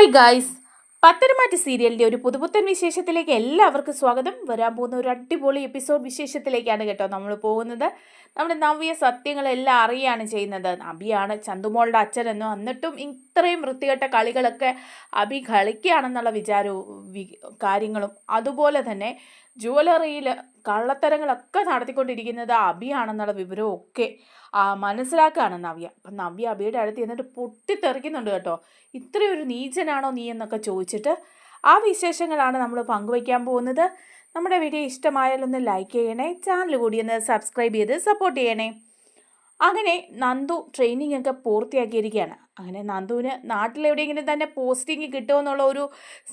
Hi guys, Patharamattu സീരിയലിൻ്റെ ഒരു പുതുപുത്തൻ വിശേഷത്തിലേക്ക് എല്ലാവർക്കും സ്വാഗതം. വരാൻ പോകുന്ന ഒരു അടിപൊളി എപ്പിസോഡ് വിശേഷത്തിലേക്കാണ് കേട്ടോ നമ്മൾ പോകുന്നത്. നമ്മുടെ നവ്യ സത്യങ്ങളെല്ലാം അറിയാണ് ചെയ്യുന്നത്. അബിയാണ് ചന്തുമോളുടെ അച്ഛനെന്നോ, എന്നിട്ടും ഇത്രയും വൃത്തികെട്ട കളികളൊക്കെ അബി കളിക്കുകയാണെന്നുള്ള കാര്യങ്ങളും അതുപോലെ തന്നെ ജുവലറിയിൽ കള്ളത്തരങ്ങളൊക്കെ നടത്തിക്കൊണ്ടിരിക്കുന്നത് അബിയാണെന്നുള്ള വിവരവും ഒക്കെ മനസ്സിലാക്കുകയാണ് നവ്യ. അപ്പം നവ്യ അബിയുടെ അടുത്ത് എന്നിട്ട് പൊട്ടിത്തെറിക്കുന്നുണ്ട് കേട്ടോ. ഇത്രയൊരു നീചനാണോ നീ എന്നൊക്കെ ചോദിച്ചിട്ട് ആ വിശേഷങ്ങളാണ് നമ്മൾ പങ്കുവയ്ക്കാൻ പോകുന്നത്. നമ്മുടെ വീഡിയോ ഇഷ്ടമായാലൊന്ന് ലൈക്ക് ചെയ്യണേ, ചാനൽ കൂടി ഒന്ന് സബ്സ്ക്രൈബ് ചെയ്ത് സപ്പോർട്ട് ചെയ്യണേ. അങ്ങനെ നന്ദു ട്രെയിനിങ് ഒക്കെ പൂർത്തിയാക്കിയിരിക്കുകയാണ്. അങ്ങനെ നന്ദുവിന് നാട്ടിലെവിടെയെങ്കിലും തന്നെ പോസ്റ്റിംഗ് കിട്ടുമെന്നുള്ള ഒരു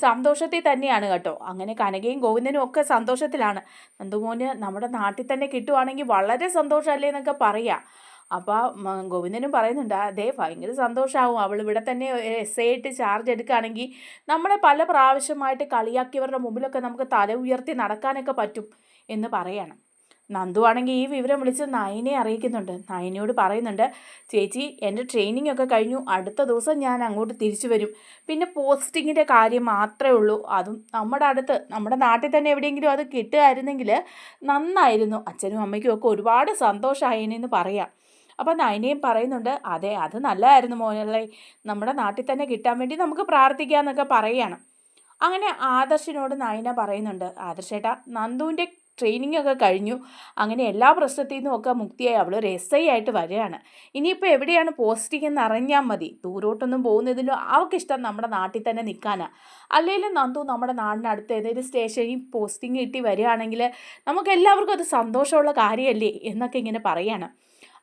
സന്തോഷത്തിൽ തന്നെയാണ് കേട്ടോ. അങ്ങനെ കനകയും ഗോവിന്ദനും ഒക്കെ സന്തോഷത്തിലാണ്. നന്ദുമോന് നമ്മുടെ നാട്ടിൽ തന്നെ കിട്ടുവാണെങ്കിൽ വളരെ സന്തോഷമല്ലേ എന്നൊക്കെ പറയാം. അപ്പോൾ ഗോവിന്ദനും പറയുന്നുണ്ട്, അതെ ഭയങ്കര സന്തോഷമാവും, അവൾ ഇവിടെ തന്നെ എസ് ഐ ആയിട്ട് ചാർജ് എടുക്കുകയാണെങ്കിൽ നമ്മളെ പല പ്രാവശ്യമായിട്ട് കളിയാക്കിയവരുടെ മുമ്പിലൊക്കെ നമുക്ക് തല ഉയർത്തി നടക്കാനൊക്കെ പറ്റും എന്ന് പറയണം. നന്ദു ആണെങ്കിൽ ഈ വിവരം വിളിച്ച് നയനെ അറിയിക്കുന്നുണ്ട്. നയനയോട് പറയുന്നുണ്ട്, ചേച്ചി എൻ്റെ ട്രെയിനിങ് ഒക്കെ കഴിഞ്ഞു, അടുത്ത ദിവസം ഞാൻ അങ്ങോട്ട് തിരിച്ചു വരും. പിന്നെ പോസ്റ്റിങ്ങിൻ്റെ കാര്യം മാത്രമേ ഉള്ളൂ, അതും നമ്മുടെ നാട്ടിൽ തന്നെ എവിടെയെങ്കിലും അത് കിട്ടുമായിരുന്നെങ്കിൽ നന്നായിരുന്നു. അച്ഛനും അമ്മയ്ക്കും ഒക്കെ ഒരുപാട് സന്തോഷമായേനെന്ന് പറയാം. അപ്പോൾ നയനയും പറയുന്നുണ്ട്, അതെ അത് നല്ലതായിരുന്നു മോനെ, നമ്മുടെ നാട്ടിൽ തന്നെ കിട്ടാൻ വേണ്ടി നമുക്ക് പ്രാർത്ഥിക്കാമെന്നൊക്കെ പറയുകയാണ്. അങ്ങനെ ആദർശിനോട് നയന പറയുന്നുണ്ട്, ആദർശേട്ടാ നന്ദുവിൻ്റെ ട്രെയിനിങ് ഒക്കെ കഴിഞ്ഞു, അങ്ങനെ എല്ലാ പ്രശ്നത്തിൽ നിന്നും ഒക്കെ മുക്തിയായി അവൾ ഒരു എസ് ഐ ആയിട്ട് വരികയാണ്. ഇനിയിപ്പോൾ എവിടെയാണ് പോസ്റ്റിംഗ് എന്ന് അറിഞ്ഞാൽ മതി. ദൂരോട്ടൊന്നും പോകുന്നതിലും അവൾക്കിഷ്ടം നമ്മുടെ നാട്ടിൽ തന്നെ നിൽക്കാനാണ്. അല്ലെങ്കിൽ നന്ദു നമ്മുടെ നാടിനടുത്ത് ഏതെങ്കിലും സ്റ്റേഷനിൽ പോസ്റ്റിംഗ് കിട്ടി വരികയാണെങ്കിൽ നമുക്ക് എല്ലാവർക്കും അത് സന്തോഷമുള്ള കാര്യമല്ലേ എന്നൊക്കെ ഇങ്ങനെ പറയാണ്.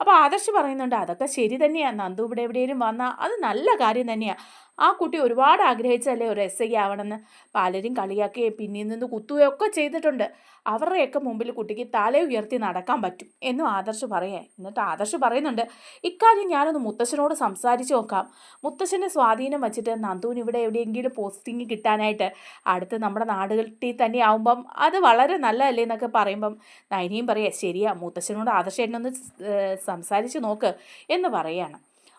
അപ്പോൾ ആദർശ് പറയുന്നുണ്ട്, അതൊക്കെ ശരി തന്നെയാണ്, നന്ദു ഇവിടെ എവിടെയെങ്കിലും വന്നാൽ അത് നല്ല കാര്യം തന്നെയാണ്. ആ കുട്ടി ഒരുപാട് ആഗ്രഹിച്ചല്ലേ ഒരു എസ് ഐ ആവണമെന്ന്. പലരും കളിയാക്കുകയും പിന്നിൽ നിന്ന് കുത്തുകയൊക്കെ ചെയ്തിട്ടുണ്ട്. അവരുടെയൊക്കെ മുമ്പിൽ കുട്ടിക്ക് തല ഉയർത്തി നടക്കാൻ പറ്റും എന്നും ആദർശ് പറയേ. എന്നിട്ട് ആദർശ് പറയുന്നുണ്ട്, ഇക്കാര്യം ഞാനൊന്ന് മുത്തശ്ശനോട് സംസാരിച്ച് നോക്കാം. മുത്തശ്ശൻ്റെ സ്വാധീനം വെച്ചിട്ട് നന്ദുവിന് ഇവിടെ എവിടെയെങ്കിലും പോസ്റ്റിംഗ് കിട്ടാനായിട്ട് അടുത്ത് നമ്മുടെ നാടുകളിൽ തന്നെ ആവുമ്പം അത് വളരെ നല്ലതല്ലേ എന്നൊക്കെ പറയുമ്പം നൈനിയും പറയേ, ശരിയാ, മുത്തശ്ശനോട് ആദർശേട്ടനൊന്ന് സംസാരിച്ച് നോക്ക് എന്ന് പറയാണ്.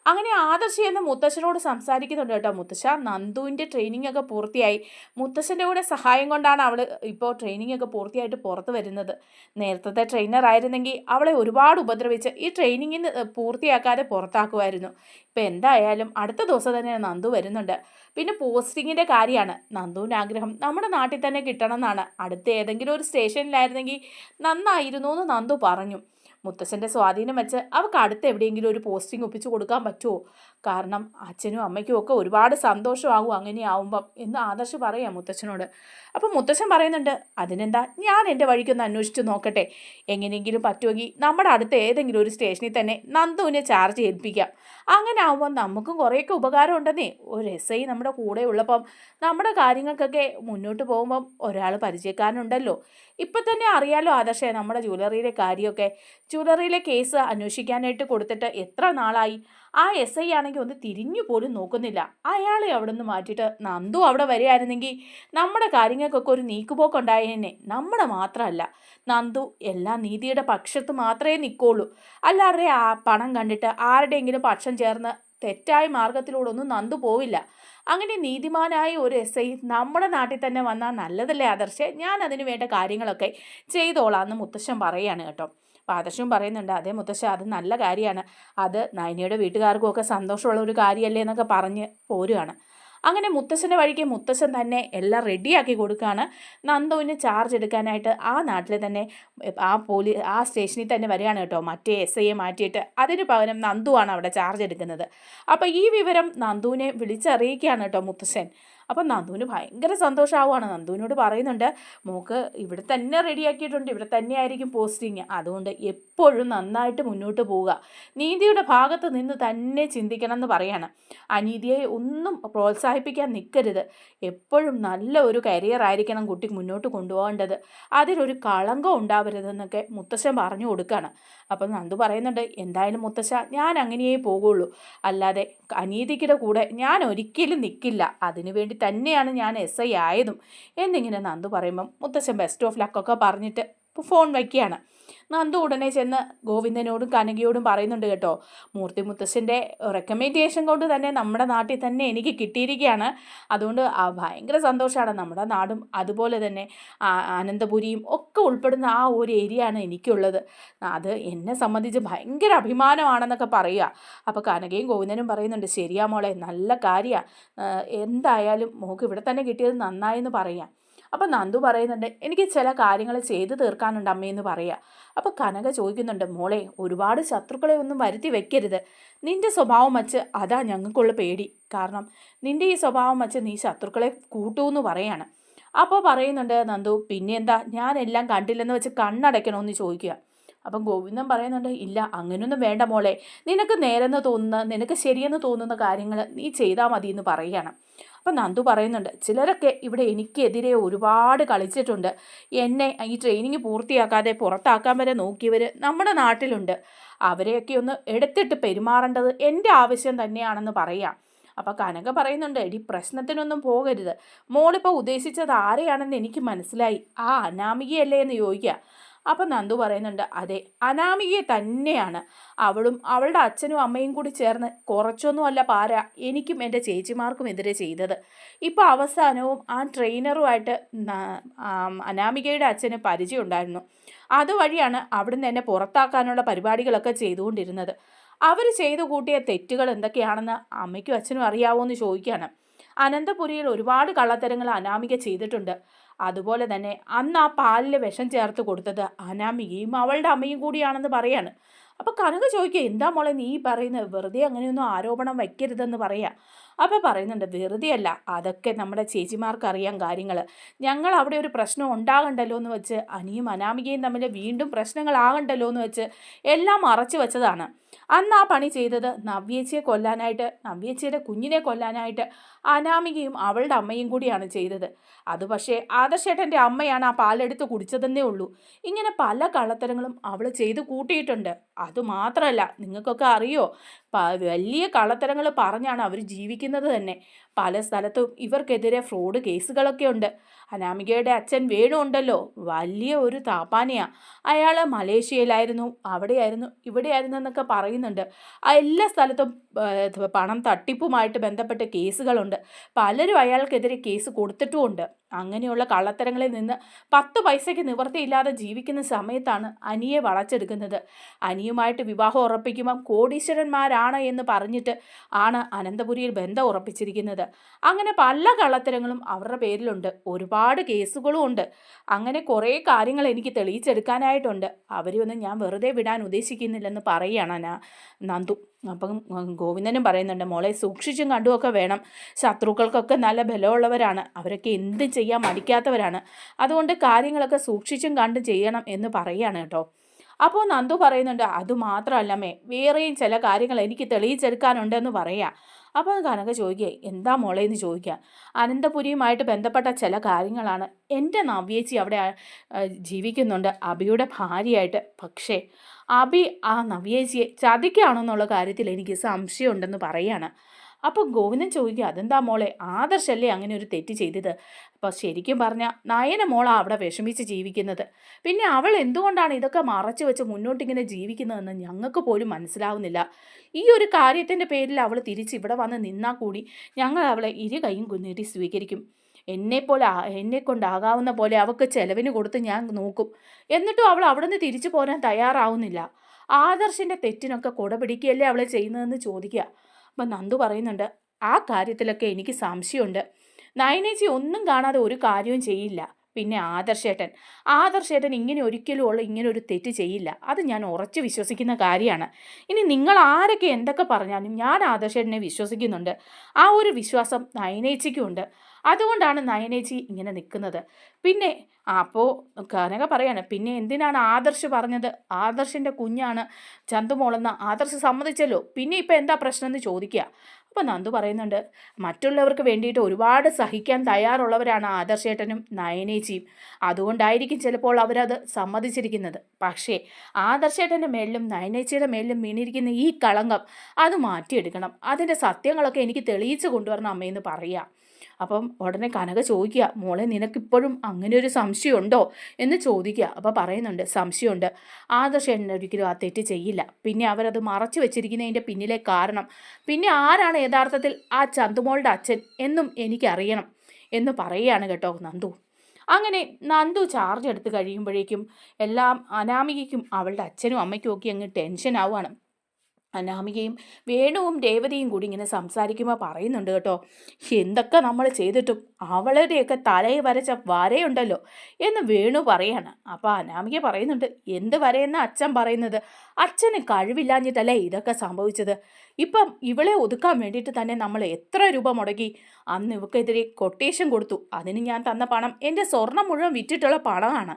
അങ്ങനെ ആദർശ് എന്ന് മുത്തശ്ശനോട് സംസാരിക്കുന്നുണ്ട് കേട്ടോ. മുത്തശ്ശ, നന്ദുവിൻ്റെ ട്രെയിനിങ് ഒക്കെ പൂർത്തിയായി, മുത്തശ്ശൻ്റെ കൂടെ സഹായം കൊണ്ടാണ് അവൾ ഇപ്പോൾ ട്രെയിനിങ് ഒക്കെ പൂർത്തിയായിട്ട് പുറത്ത് വരുന്നത്. നേരത്തെ ട്രെയിനർ ആയിരുന്നെങ്കിൽ അവളെ ഒരുപാട് ഉപദ്രവിച്ച് ഈ ട്രെയിനിങ്ങിന് പൂർത്തിയാക്കാതെ പുറത്താക്കുമായിരുന്നു. ഇപ്പം എന്തായാലും അടുത്ത ദിവസം തന്നെ നന്ദു വരുന്നുണ്ട്. പിന്നെ പോസ്റ്റിങ്ങിൻ്റെ കാര്യമാണ്. നന്ദുവിൻ്റെ ആഗ്രഹം നമ്മുടെ നാട്ടിൽ തന്നെ കിട്ടണം എന്നാണ്. അടുത്ത ഏതെങ്കിലും ഒരു സ്റ്റേഷനിലായിരുന്നെങ്കിൽ നന്നായിരുന്നു എന്ന് നന്ദു പറഞ്ഞു. മുത്തശ്ശൻ്റെ സ്വാധീനം വെച്ച് അവൾക്ക് അടുത്ത് എവിടെയെങ്കിലും ഒരു പോസ്റ്റിംഗ് ഒപ്പിച്ചു കൊടുക്കാൻ പറ്റുമോ? കാരണം അച്ഛനും അമ്മയ്ക്കും ഒക്കെ ഒരുപാട് സന്തോഷമാകും അങ്ങനെ ആവുമ്പം എന്ന് ആദർശ് പറയാം മുത്തശ്ശനോട്. അപ്പം മുത്തശ്ശൻ പറയുന്നുണ്ട്, അതിനെന്താ, ഞാൻ എൻ്റെ വഴിക്കൊന്ന് അന്വേഷിച്ച് നോക്കട്ടെ, എങ്ങനെയെങ്കിലും പറ്റുമെങ്കിൽ നമ്മുടെ അടുത്ത് ഏതെങ്കിലും ഒരു സ്റ്റേഷനിൽ തന്നെ നന്ദുവിനെ ചാർജ് ഏൽപ്പിക്കാം. അങ്ങനെ ആവുമ്പം നമുക്കും കുറേയൊക്കെ ഉപകാരം ഉണ്ടെന്നേ. ഒരു എസ് ഐ നമ്മുടെ കൂടെ ഉള്ളപ്പം നമ്മുടെ കാര്യങ്ങൾക്കൊക്കെ മുന്നോട്ട് പോകുമ്പം ഒരാൾ പരിചയക്കാരനുണ്ടല്ലോ. ഇപ്പം തന്നെ അറിയാലോ ആദർശേ, നമ്മുടെ ജ്വല്ലറിയിലെ കാര്യമൊക്കെ. ജ്വല്ലറിയിലെ കേസ് അന്വേഷിക്കാനായിട്ട് കൊടുത്തിട്ട് എത്ര നാളായി. ആ എസ് ഐ ആണെങ്കിൽ ഒന്ന് തിരിഞ്ഞു പോലും നോക്കുന്നില്ല. അയാളെ അവിടെ നിന്ന് മാറ്റിയിട്ട് നന്ദു അവിടെ വരികയായിരുന്നെങ്കിൽ നമ്മുടെ കാര്യങ്ങൾക്കൊക്കെ ഒരു നീക്കുപോക്കുണ്ടായേനെ. നമ്മുടെ മാത്രമല്ല, നന്ദു എല്ലാ നീതിയുടെ പക്ഷത്ത് മാത്രമേ നിൽക്കുള്ളൂ. അല്ലാതെ ആ പണം കണ്ടിട്ട് ആരുടെയെങ്കിലും പക്ഷം ചേർന്ന് തെറ്റായ മാർഗത്തിലൂടെ ഒന്നും നന്ദു പോവില്ല. അങ്ങനെ നീതിമാനായ ഒരു എസ് ഐ നമ്മുടെ നാട്ടിൽ തന്നെ വന്നാൽ നല്ലതല്ലേ ആദർശേ? ഞാൻ അതിന് വേണ്ട കാര്യങ്ങളൊക്കെ ചെയ്തോളാം എന്ന് മുത്തശ്ശൻ പറയുകയാണ് കേട്ടോ. അപ്പോൾ ആദർശവും പറയുന്നുണ്ട്, അതേ മുത്തശ്ശ, അത് നല്ല കാര്യമാണ്, അത് നയനയുടെ വീട്ടുകാർക്കും ഒക്കെ സന്തോഷമുള്ള ഒരു കാര്യമല്ലേ എന്നൊക്കെ പറഞ്ഞ് പോരുകയാണ്. അങ്ങനെ മുത്തശ്ശൻ്റെ വഴിക്ക് മുത്തശ്ശൻ തന്നെ എല്ലാം റെഡിയാക്കി കൊടുക്കുകയാണ്. നന്ദുവിന് ചാർജ് എടുക്കാനായിട്ട് ആ നാട്ടിൽ തന്നെ ആ സ്റ്റേഷനിൽ തന്നെ വരികയാണ് കേട്ടോ. മറ്റേ എസ് ഐയെ മാറ്റിയിട്ട് അതിന് പകരം നന്ദുവാണ് അവിടെ ചാർജ് എടുക്കുന്നത്. അപ്പോൾ ഈ വിവരം നന്ദുവിനെ വിളിച്ചറിയിക്കുകയാണ് കേട്ടോ മുത്തശ്ശൻ. അപ്പം നന്ദുവിന് ഭയങ്കര സന്തോഷമാവുകയാണ്. നന്ദുവിനോട് പറയുന്നുണ്ട്, മോൾക്ക് ഇവിടെ തന്നെ റെഡിയാക്കിയിട്ടുണ്ട്, ഇവിടെ തന്നെയായിരിക്കും പോസ്റ്റിങ്, അതുകൊണ്ട് എപ്പോഴും നന്നായിട്ട് മുന്നോട്ട് പോവുക, നീതിയുടെ ഭാഗത്ത് നിന്ന് തന്നെ ചിന്തിക്കണം എന്ന് പറയാണ്. അനീതിയെ ഒന്നും പ്രോത്സാഹിപ്പിക്കാൻ നിൽക്കരുത്, എപ്പോഴും നല്ല ഒരു കരിയർ ആയിരിക്കണം കുട്ടി മുന്നോട്ട് കൊണ്ടുപോകേണ്ടത്, അതിലൊരു കളങ്കം ഉണ്ടാവരുതെന്നൊക്കെ മുത്തശ്ശൻ പറഞ്ഞു കൊടുക്കുകയാണ്. അപ്പം നന്ദു പറയുന്നുണ്ട്, എന്തായാലും മുത്തശ്ശ, ഞാൻ അങ്ങനെയേ പോകുള്ളൂ, അല്ലാതെ അനീതിയുടെ കൂടെ ഞാൻ ഒരിക്കലും നിൽക്കില്ല, അതിനുവേണ്ടി തന്നെയാണ് ഞാൻ എസ് ഐ ആയതും എന്നിങ്ങനെ നന്ദു പറയുമ്പം മുത്തശ്ശൻ ബെസ്റ്റ് ഓഫ് ലക്കൊക്കെ പറഞ്ഞിട്ട് ഫോൺ വയ്ക്കുകയാണ്. നന്ദു ഉടനെ ചെന്ന് ഗോവിന്ദനോടും കനകയോടും പറയുന്നുണ്ട് കേട്ടോ, മൂർത്തി മുത്തശ്ശൻ്റെ റെക്കമെൻഡേഷൻ കൊണ്ട് തന്നെ നമ്മുടെ നാട്ടിൽ തന്നെ എനിക്ക് കിട്ടിയിരിക്കുകയാണ്. അതുകൊണ്ട് ഭയങ്കര സന്തോഷമാണ്. നമ്മുടെ നാടും അതുപോലെ തന്നെ അനന്തപുരിയും ഒക്കെ ഉൾപ്പെടുന്ന ആ ഒരു ഏരിയ ആണ് എനിക്കുള്ളത്. അത് എന്നെ സംബന്ധിച്ച് ഭയങ്കര അഭിമാനമാണെന്നൊക്കെ പറയുക. അപ്പോൾ കനകയും ഗോവിന്ദനും പറയുന്നുണ്ട്, ശരിയാ മോളെ, നല്ല കാര്യമാണ്, എന്തായാലും മോൾക്ക് ഇവിടെ തന്നെ കിട്ടിയത് നന്നായെന്ന് പറയാം. അപ്പം നന്ദു പറയുന്നുണ്ട്, എനിക്ക് ചില കാര്യങ്ങൾ ചെയ്തു തീർക്കാനുണ്ട് അമ്മയെന്ന് പറയുക. അപ്പോൾ കനക ചോദിക്കുന്നുണ്ട്, മോളെ ഒരുപാട് ശത്രുക്കളെ ഒന്നും വരുത്തി വെക്കരുത്, നിൻ്റെ സ്വഭാവം വച്ച് അതാ ഞങ്ങൾക്കുള്ള പേടി. കാരണം നിൻ്റെ ഈ സ്വഭാവം വച്ച് നീ ശത്രുക്കളെ കൂട്ടുമെന്ന് പറയാണ്. അപ്പോൾ പറയുന്നുണ്ട് നന്ദു, പിന്നെ എന്താ, ഞാനെല്ലാം കണ്ടില്ലെന്ന് വെച്ച് കണ്ണടയ്ക്കണമെന്ന് ചോദിക്കുക. അപ്പം ഗോവിന്ദൻ പറയുന്നുണ്ട്, ഇല്ല അങ്ങനെയൊന്നും വേണ്ട മോളെ, നിനക്ക് നേരെന്ന് തോന്നുന്ന, നിനക്ക് ശരിയെന്ന് തോന്നുന്ന കാര്യങ്ങൾ നീ ചെയ്താൽ മതി എന്ന് പറയുകയാണ്. അപ്പം നന്ദു പറയുന്നുണ്ട്, ചിലരൊക്കെ ഇവിടെ എനിക്കെതിരെ ഒരുപാട് കളിച്ചിട്ടുണ്ട്, എന്നെ ഈ ട്രെയിനിങ് പൂർത്തിയാക്കാതെ പുറത്താക്കാൻ വരെ നോക്കിയവർ നമ്മുടെ നാട്ടിലുണ്ട്, അവരെയൊക്കെ ഒന്ന് എടുത്തിട്ട് പെരുമാറേണ്ടത് എൻ്റെ ആവശ്യം തന്നെയാണെന്ന് പറയാം. അപ്പോൾ കനക പറയുന്നുണ്ട്, എടി പ്രശ്നത്തിനൊന്നും പോകരുത്, മോളിപ്പോൾ ഉദ്ദേശിച്ചത് ആരെയാണെന്ന് എനിക്ക് മനസ്സിലായി, ആ അനാമികയല്ലേ എന്ന് ചോദിക്കുക. അപ്പം നന്ദു പറയുന്നുണ്ട്, അതെ അനാമികയെ തന്നെയാണ്, അവളും അവളുടെ അച്ഛനും അമ്മയും കൂടി ചേർന്ന് കുറച്ചൊന്നുമല്ല പാര എനിക്കും എൻ്റെ ചേച്ചിമാർക്കും എതിരെ ചെയ്തത്. ഇപ്പോൾ അവസാനവും ആ ട്രെയിനറുമായിട്ട് അനാമികയുടെ അച്ഛന് പരിചയം ഉണ്ടായിരുന്നു, അതുവഴിയാണ് അവിടുന്ന് എന്നെ പുറത്താക്കാനുള്ള പരിപാടികളൊക്കെ ചെയ്തുകൊണ്ടിരുന്നത്. അവർ ചെയ്തു കൂട്ടിയ തെറ്റുകൾ എന്തൊക്കെയാണെന്ന് അമ്മയ്ക്കും അച്ഛനും അറിയാവോ എന്ന് ചോദിക്കുകയാണ്. അനന്തപുരിയിൽ ഒരുപാട് കള്ളത്തരങ്ങൾ അനാമിക ചെയ്തിട്ടുണ്ട്. അതുപോലെ തന്നെ അന്ന് ആ പാലിൽ വിഷം ചേർത്ത് കൊടുത്തത് അനാമികയും അവളുടെ അമ്മയും കൂടിയാണെന്ന് പറയാണ്. അപ്പോൾ കനക ചോദിക്കുക, എന്താ മോളെ നീ പറയുന്നത്, വെറുതെ അങ്ങനെയൊന്നും ആരോപണം വയ്ക്കരുതെന്ന് പറയാം. അപ്പോൾ പറയുന്നുണ്ട്, വെറുതെ അല്ല, അതൊക്കെ നമ്മുടെ ചേച്ചിമാർക്ക് അറിയാം കാര്യങ്ങൾ, ഞങ്ങൾ അവിടെ ഒരു പ്രശ്നം ഉണ്ടാകണ്ടല്ലോ എന്ന് വെച്ച്, അനിയും അനാമികയും തമ്മിൽ വീണ്ടും പ്രശ്നങ്ങളാകണ്ടല്ലോ എന്ന് വെച്ച് എല്ലാം മറച്ചു വെച്ചതാണ്. അന്ന് ആ പണി ചെയ്തത് നവ്യേച്ചിയെ കൊല്ലാനായിട്ട്, നവ്യേച്ചിയുടെ കുഞ്ഞിനെ കൊല്ലാനായിട്ട് അനാമികയും അവളുടെ അമ്മയും കൂടിയാണ് ചെയ്തത്. അത് പക്ഷേ ആദർശേട്ടൻ്റെ അമ്മയാണ് ആ പാലെടുത്ത് കുടിച്ചതെന്നേ ഉള്ളൂ. ഇങ്ങനെ പല കള്ളത്തരങ്ങളും അവൾ ചെയ്ത് കൂട്ടിയിട്ടുണ്ട്. അതുമാത്രമല്ല, നിങ്ങൾക്കൊക്കെ അറിയോ, വലിയ കള്ളത്തരങ്ങൾ പറഞ്ഞാണ് അവർ ജീവിക്കുന്നത് തന്നെ. പല സ്ഥലത്തും ഇവർക്കെതിരെ ഫ്രോഡ് കേസുകളൊക്കെ ഉണ്ട്. അനാമികയുടെ അച്ഛൻ വേണു ഉണ്ടല്ലോ, വലിയ ഒരു താപ്പാനിയാണ്. അയാൾ മലേഷ്യയിലായിരുന്നു, അവിടെയായിരുന്നു, ഇവിടെയായിരുന്നു എന്നൊക്കെ പറയുന്നുണ്ട്. ആ എല്ലാ സ്ഥലത്തും പണം തട്ടിപ്പുമായിട്ട് ബന്ധപ്പെട്ട് കേസുകളുണ്ട്. പലരും അയാൾക്കെതിരെ കേസ് കൊടുത്തിട്ടുമുണ്ട്. അങ്ങനെയുള്ള കള്ളത്തരങ്ങളിൽ നിന്ന് 10 പൈസയ്ക്ക് നിവൃത്തിയില്ലാതെ ജീവിക്കുന്ന സമയത്താണ് അനിയെ വളച്ചെടുക്കുന്നത്. അനിയുമായിട്ട് വിവാഹം ഉറപ്പിക്കുമ്പം കോടീശ്വരന്മാരാണ് എന്ന് പറഞ്ഞിട്ട് ആണ് അനന്തപുരിയിൽ ബന്ധം ഉറപ്പിച്ചിരിക്കുന്നത്. അങ്ങനെ പല കള്ളത്തരങ്ങളും അവരുടെ പേരിലുണ്ട്, ഒരുപാട് കേസുകളും ഉണ്ട്. അങ്ങനെ കുറേ കാര്യങ്ങൾ എനിക്ക് തെളിയിച്ചെടുക്കാനായിട്ടുണ്ട്. അവരെയൊന്നും ഞാൻ വെറുതെ വിടാൻ ഉദ്ദേശിക്കുന്നില്ലെന്ന് പറയുകയാണ് നന്ദു. അപ്പം ഗോവിന്ദനും പറയുന്നുണ്ട്, മോളെ സൂക്ഷിച്ചും കണ്ടുമൊക്കെ വേണം, ശത്രുക്കൾക്കൊക്കെ നല്ല ബലമുള്ളവരാണ്, അവരൊക്കെ എന്ത് ചെയ്യാൻ മടിക്കാത്തവരാണ്, അതുകൊണ്ട് കാര്യങ്ങളൊക്കെ സൂക്ഷിച്ചും കണ്ടും ചെയ്യണം എന്ന് പറയുകയാണ് കേട്ടോ. അപ്പോൾ നന്ദു പറയുന്നുണ്ട്, അതുമാത്രമല്ലമ്മേ, വേറെയും ചില കാര്യങ്ങൾ എനിക്ക് തെളിയിച്ചെടുക്കാനുണ്ടെന്ന് പറയാം. അപ്പോൾ കനക ചോദിക്കുക, എന്താ മോളെ എന്ന് ചോദിക്കുക. അനന്തപുരിയുമായിട്ട് ബന്ധപ്പെട്ട ചില കാര്യങ്ങളാണ്. എൻ്റെ നവ്യേച്ചി അവിടെ ജീവിക്കുന്നുണ്ട് അഭിയുടെ ഭാര്യയായിട്ട്. പക്ഷേ അഭി ആ നവ്യേച്ചിയെ ചതിക്കുകയാണെന്നുള്ള കാര്യത്തിൽ എനിക്ക് സംശയമുണ്ടെന്ന് പറയാണ്. അപ്പോൾ ഗോവിന്ദൻ ചോദിക്കുക, അതെന്താ മോളെ, ആദർശല്ലേ അങ്ങനെ ഒരു തെറ്റ് ചെയ്തത്? അപ്പോൾ ശരിക്കും പറഞ്ഞാൽ നയന മോളാണ് അവിടെ വിഷമിച്ച് ജീവിക്കുന്നത്. പിന്നെ അവൾ എന്തുകൊണ്ടാണ് ഇതൊക്കെ മറച്ചു വെച്ച് മുന്നോട്ടിങ്ങനെ ജീവിക്കുന്നതെന്ന് ഞങ്ങൾക്ക് പോലും മനസ്സിലാവുന്നില്ല. ഈ ഒരു കാര്യത്തിൻ്റെ പേരിൽ അവൾ തിരിച്ച് ഇവിടെ വന്ന് നിന്നാൽ കൂടി ഞങ്ങൾ അവളെ ഇരു കൈയും നീട്ടി സ്വീകരിക്കും. എന്നെക്കൊണ്ടാകാവുന്ന പോലെ അവൾക്ക് ചെലവിന് കൊടുത്ത് ഞാൻ നോക്കും. എന്നിട്ടും അവൾ അവിടെ നിന്ന് തിരിച്ചു പോരാൻ തയ്യാറാവുന്നില്ല. ആദർശിൻ്റെ തെറ്റിനൊക്കെ കുട പിടിക്കുകയല്ലേ അവളെ ചെയ്യുന്നതെന്ന് ചോദിക്കുക. അപ്പം നന്ദു പറയുന്നുണ്ട്, ആ കാര്യത്തിലൊക്കെ എനിക്ക് സംശയമുണ്ട്. നയനേച്ചി ഒന്നും കാണാതെ ഒരു കാര്യവും ചെയ്യില്ല. പിന്നെ ആദർശേട്ടൻ ഇങ്ങനെ ഒരിക്കലും ഇങ്ങനെ ഒരു തെറ്റ് ചെയ്യില്ല. അത് ഞാൻ ഉറച്ചു വിശ്വസിക്കുന്ന കാര്യമാണ്. ഇനി നിങ്ങൾ ആരൊക്കെ എന്തൊക്കെ പറഞ്ഞാലും ഞാൻ ആദർശേട്ടനെ വിശ്വസിക്കുന്നുണ്ട്. ആ ഒരു വിശ്വാസം നയനേച്ചിക്കുമുണ്ട്. അതുകൊണ്ടാണ് നയനേച്ചി ഇങ്ങനെ നിൽക്കുന്നത്. പിന്നെ അപ്പോൾ കനക പറയാണ്, പിന്നെ എന്തിനാണ് ആദർശ് പറഞ്ഞത്, ആദർശിൻ്റെ കുഞ്ഞാണ് ചന്തുമോളെന്ന് ആദർശ് സമ്മതിച്ചല്ലോ, പിന്നെ ഇപ്പം എന്താ പ്രശ്നം എന്ന് ചോദിക്കുക. അപ്പോൾ നന്ദു പറയുന്നുണ്ട്, മറ്റുള്ളവർക്ക് വേണ്ടിയിട്ട് ഒരുപാട് സഹിക്കാൻ തയ്യാറുള്ളവരാണ് ആദർശേട്ടനും നയനേച്ചിയും. അതുകൊണ്ടായിരിക്കും ചിലപ്പോൾ അവരത് സമ്മതിച്ചിരിക്കുന്നത്. പക്ഷേ ആദർശേട്ടൻ്റെ മേലിലും നയനേച്ചിയുടെ മേലിലും വീണിരിക്കുന്ന ഈ കളങ്കം അത് മാറ്റിയെടുക്കണം. അതിൻ്റെ സത്യങ്ങളൊക്കെ എനിക്ക് തെളിയിച്ചു കൊണ്ടുവരണം അമ്മയെന്ന് പറയുക. അപ്പം ഉടനെ കനക ചോദിക്കുക, മോളെ നിനക്കിപ്പോഴും അങ്ങനെ ഒരു സംശയമുണ്ടോ എന്ന് ചോദിക്കുക. അപ്പോൾ പറയുന്നുണ്ട്, സംശയമുണ്ട്. ആദർശ് എന്നെ ഒരിക്കലും ആ തെറ്റ് ചെയ്യില്ല. പിന്നെ അവരത് മറച്ചു വെച്ചിരിക്കുന്നതിൻ്റെ പിന്നിലെ കാരണം, പിന്നെ ആരാണ് യഥാർത്ഥത്തിൽ ആ ചന്തുമോളുടെ അച്ഛൻ എന്നും എനിക്കറിയണം എന്ന് പറയുകയാണ് കേട്ടോ നന്ദു. അങ്ങനെ നന്ദു ചാർജ് എടുത്ത് കഴിയുമ്പോഴേക്കും എല്ലാം അനാമികയ്ക്കും അവളുടെ അച്ഛനും അമ്മയ്ക്കും ഒക്കെ അങ്ങ് ടെൻഷൻ ആവുകയാണ്. അനാമികയും വേണുവും രേവതിയും കൂടി ഇങ്ങനെ സംസാരിക്കുമ്പോൾ പറയുന്നുണ്ട് കേട്ടോ, എന്തൊക്കെ നമ്മൾ ചെയ്തിട്ടും അവളുടെയൊക്കെ തലയിൽ വരച്ച വരയുണ്ടല്ലോ എന്ന് വേണു പറയാണ്. അപ്പോൾ അനാമിക പറയുന്നുണ്ട്, എന്ത് വരയെന്ന അച്ഛൻ പറയുന്നത്? അച്ഛന് കഴിവില്ലാഞ്ഞിട്ടല്ലേ ഇതൊക്കെ സംഭവിച്ചത്. ഇപ്പം ഇവളെ ഒതുക്കാൻ വേണ്ടിയിട്ട് തന്നെ നമ്മൾ എത്ര രൂപ മുടക്കി. അന്ന് ഇവക്കെതിരെ കൊട്ടേഷൻ കൊടുത്തു. അതിന് ഞാൻ തന്ന പണം എൻ്റെ സ്വർണം മുഴുവൻ വിറ്റിട്ടുള്ള പണമാണ്.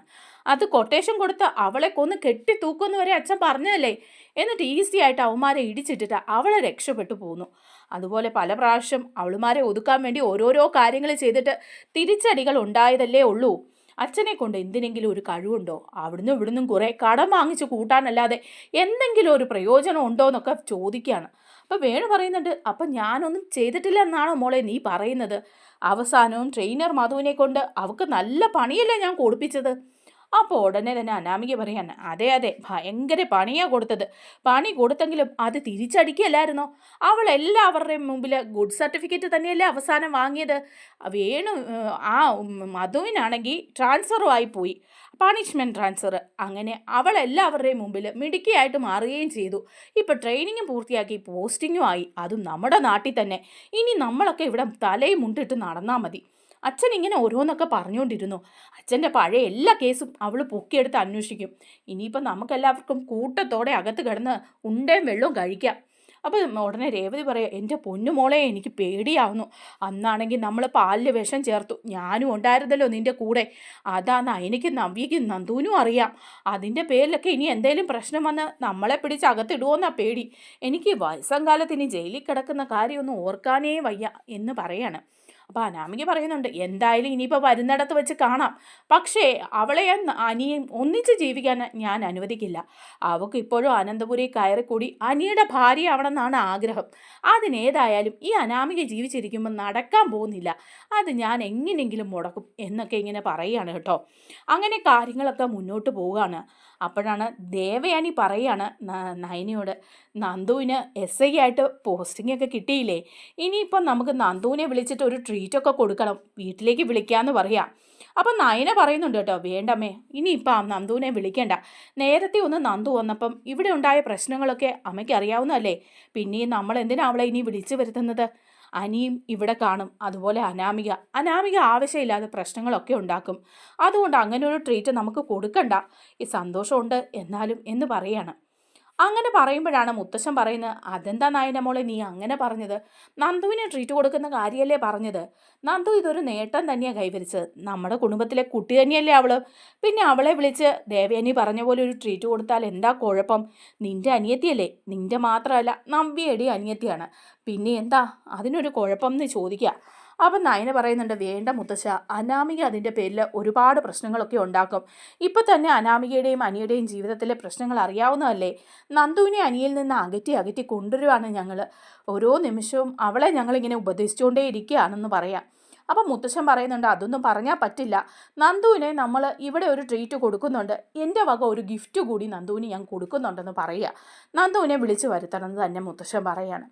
അത് കൊട്ടേഷൻ കൊടുത്ത് അവളെ കൊന്ന് കെട്ടി തൂക്കുമെന്ന് വരെ അച്ഛൻ പറഞ്ഞതല്ലേ. എന്നിട്ട് ഈസി ആയിട്ട് അവന്മാരെ ഇടിച്ചിട്ടിട്ട് അവളെ രക്ഷപ്പെട്ടു പോന്നു. അതുപോലെ പല പ്രാവശ്യം അവളുമാരെ ഒതുക്കാൻ വേണ്ടി ഓരോരോ കാര്യങ്ങൾ ചെയ്തിട്ട് തിരിച്ചടികൾ ഉണ്ടായതല്ലേ ഉള്ളൂ. അച്ഛനെ കൊണ്ട് എന്തിനെങ്കിലും ഒരു കഴിവുണ്ടോ? അവിടുന്ന് ഇവിടുന്നും കുറേ കടം വാങ്ങിച്ച് കൂട്ടാനല്ലാതെ എന്തെങ്കിലും ഒരു പ്രയോജനം ഉണ്ടോ എന്നൊക്കെ ചോദിക്കുകയാണ്. അപ്പോൾ വേണു പറയുന്നുണ്ട്, അപ്പം ഞാനൊന്നും ചെയ്തിട്ടില്ല എന്നാണോ മോളെ നീ പറയുന്നത്? അവസാനവും ട്രെയിനർ മധുവിനെ കൊണ്ട് അവൾക്ക് നല്ല പണിയല്ലേ ഞാൻ കൊടുപ്പിച്ചത്. അപ്പോൾ ഉടനെ തന്നെ അനാമിക പറയാണ്, അതെ അതെ, ഭയങ്കര പണിയാണ് കൊടുത്തത്. പണി കൊടുത്തെങ്കിലും അത് തിരിച്ചടിക്കുകയല്ലായിരുന്നോ? അവൾ എല്ലാവരുടെയും മുമ്പിൽ ഗുഡ് സർട്ടിഫിക്കറ്റ് തന്നെയല്ലേ അവസാനം വാങ്ങിയത്. വേണു ആ മധുവിനാണെങ്കിൽ ട്രാൻസ്ഫറും ആയിപ്പോയി, പണിഷ്മെൻറ്റ് ട്രാൻസ്ഫർ. അങ്ങനെ അവൾ എല്ലാവരുടെയും മുമ്പിൽ മിടുക്കിയായിട്ട് മാറുകയും ചെയ്തു. ഇപ്പോൾ ട്രെയിനിങ്ങും പൂർത്തിയാക്കി പോസ്റ്റിങ്ങും ആയി, അതും നമ്മുടെ നാട്ടിൽ തന്നെ. ഇനി നമ്മളൊക്കെ ഇവിടെ തലയും മുണ്ടിട്ട് നടന്നാൽ മതി. അച്ഛൻ ഇങ്ങനെ ഓരോന്നൊക്കെ പറഞ്ഞുകൊണ്ടിരുന്നു. അച്ഛൻ്റെ പഴയ എല്ലാ കേസും അവൾ പൊക്കിയെടുത്ത് അന്വേഷിക്കും. ഇനിയിപ്പം നമുക്കെല്ലാവർക്കും കൂട്ടത്തോടെ അകത്ത് കിടന്ന് ഉണ്ടയും വെള്ളവും കഴിക്കാം. അപ്പോൾ ഉടനെ രേവതി പറയാം, എൻ്റെ പൊന്നുമോളെ എനിക്ക് പേടിയാവുന്നു. അന്നാണെങ്കിൽ നമ്മൾ പാലിൽ വിഷം ചേർത്തു. ഞാനും ഉണ്ടായിരുന്നല്ലോ നിൻ്റെ കൂടെ. അതാന്ന് എനിക്ക് നവ്യയ്ക്കും നന്ദൂനും അറിയാം. അതിൻ്റെ പേരിലൊക്കെ ഇനി എന്തെങ്കിലും പ്രശ്നം വന്ന് നമ്മളെ പിടിച്ച് അകത്തിടുമോന്നാ പേടി. എനിക്ക് വയസ്സം കാലത്ത് ഇനി ജയിലിൽ കിടക്കുന്ന കാര്യമൊന്നും ഓർക്കാനേ വയ്യ എന്ന് പറയാണ്. അപ്പോൾ അനാമിക പറയുന്നുണ്ട്, എന്തായാലും ഇനിയിപ്പോൾ വരുന്നിടത്ത് വെച്ച് കാണാം. പക്ഷേ അവളെ അനിയും ഒന്നിച്ച് ജീവിക്കാൻ ഞാൻ അനുവദിക്കില്ല. അവൾക്ക് ഇപ്പോഴും അനന്തപുരി കയറിക്കൂടി അനിയുടെ ഭാര്യ ആവണമെന്നാണ് ആഗ്രഹം. അതിനേതായാലും ഈ അനാമിക ജീവിച്ചിരിക്കുമ്പോൾ നടക്കാൻ പോകുന്നില്ല. അത് ഞാൻ എങ്ങനെയെങ്കിലും മുടക്കും എന്നൊക്കെ ഇങ്ങനെ പറയുകയാണ് കേട്ടോ. അങ്ങനെ കാര്യങ്ങളൊക്കെ മുന്നോട്ട് പോവുകയാണ്. അപ്പോഴാണ് ദേവയാനി പറയുകയാണ് നയനയോട്, നന്ദുവിന് SI ആയിട്ട് പോസ്റ്റിംഗ് ഒക്കെ കിട്ടിയില്ലേ, ഇനിയിപ്പം നമുക്ക് നന്ദുവിനെ വിളിച്ചിട്ട് ഒരു ട്രീറ്റൊക്കെ കൊടുക്കണം, വീട്ടിലേക്ക് വിളിക്കാമെന്ന് പറയാം. അപ്പം നയന പറയുന്നുണ്ട് കേട്ടോ, വേണ്ടമ്മേ ഇനിയിപ്പം നന്ദുവിനെ വിളിക്കേണ്ട. നേരത്തെ ഒന്ന് നന്ദു വന്നപ്പം ഇവിടെ ഉണ്ടായ പ്രശ്നങ്ങളൊക്കെ അമ്മയ്ക്ക് അറിയാവുന്നതല്ലേ. പിന്നെയും നമ്മൾ എന്തിനാ അവളെ ഇനി വിളിച്ചു വരുത്തുന്നത്? അനിയും ഇവിടെ കാണും, അതുപോലെ അനാമിക ആവശ്യമില്ലാതെ പ്രശ്നങ്ങളൊക്കെ ഉണ്ടാക്കും. അതുകൊണ്ട് അങ്ങനെ ഒരു ട്രീറ്റ് നമുക്ക് കൊടുക്കണ്ട. ഈ സന്തോഷമുണ്ട് എന്നാലും എന്ന് പറയാണ്. അങ്ങനെ പറയുമ്പോഴാണ് മുത്തശ്ശൻ പറയുന്നത്, അതെന്താ നായന മോളെ നീ അങ്ങനെ പറഞ്ഞത്? നന്ദുവിനെ ട്രീറ്റ് കൊടുക്കുന്ന കാര്യമല്ലേ പറഞ്ഞത്. നന്ദു ഇതൊരു നേട്ടം തന്നെയാണ് കൈവരിച്ചത്. നമ്മുടെ കുടുംബത്തിലെ കുട്ടി തന്നെയല്ലേ അവള്. പിന്നെ അവളെ വിളിച്ച് ദേവയാനി പറഞ്ഞ പോലെ ഒരു ട്രീറ്റ് കൊടുത്താൽ എന്താ കുഴപ്പം? നിൻ്റെ അനിയത്തിയല്ലേ, നിൻ്റെ മാത്രമല്ല നവ്യയുടെ അനിയത്തിയാണ്. പിന്നെ എന്താ അതിനൊരു കുഴപ്പം എന്ന് ചോദിക്കുക. അപ്പം നയന പറയുന്നുണ്ട്, വേണ്ട മുത്തശ്ശ, അനാമിക അതിൻ്റെ പേരിൽ ഒരുപാട് പ്രശ്നങ്ങളൊക്കെ ഉണ്ടാക്കും. ഇപ്പം തന്നെ അനാമികയുടെയും അനിയുടെയും ജീവിതത്തിലെ പ്രശ്നങ്ങൾ അറിയാവുന്നതല്ലേ. നന്ദുവിനെ അനിയിൽ നിന്ന് അകറ്റി കൊണ്ടുവരുവാണ് ഞങ്ങൾ. ഓരോ നിമിഷവും അവളെ ഞങ്ങളിങ്ങനെ ഉപദേശിച്ചുകൊണ്ടേ ഇരിക്കുകയാണെന്ന് പറയാം. അപ്പം മുത്തശ്ശൻ പറയുന്നുണ്ട്, അതൊന്നും പറഞ്ഞാൽ പറ്റില്ല. നന്ദുവിനെ നമ്മൾ ഇവിടെ ഒരു ട്രീറ്റ് കൊടുക്കുന്നുണ്ട്. എൻ്റെ വക ഒരു ഗിഫ്റ്റ് കൂടി നന്ദുവിന് ഞാൻ കൊടുക്കുന്നുണ്ടെന്ന് പറയുക. നന്ദുവിനെ വിളിച്ചു വരുത്തണമെന്ന് തന്നെ മുത്തശ്ശൻ പറയാണ്.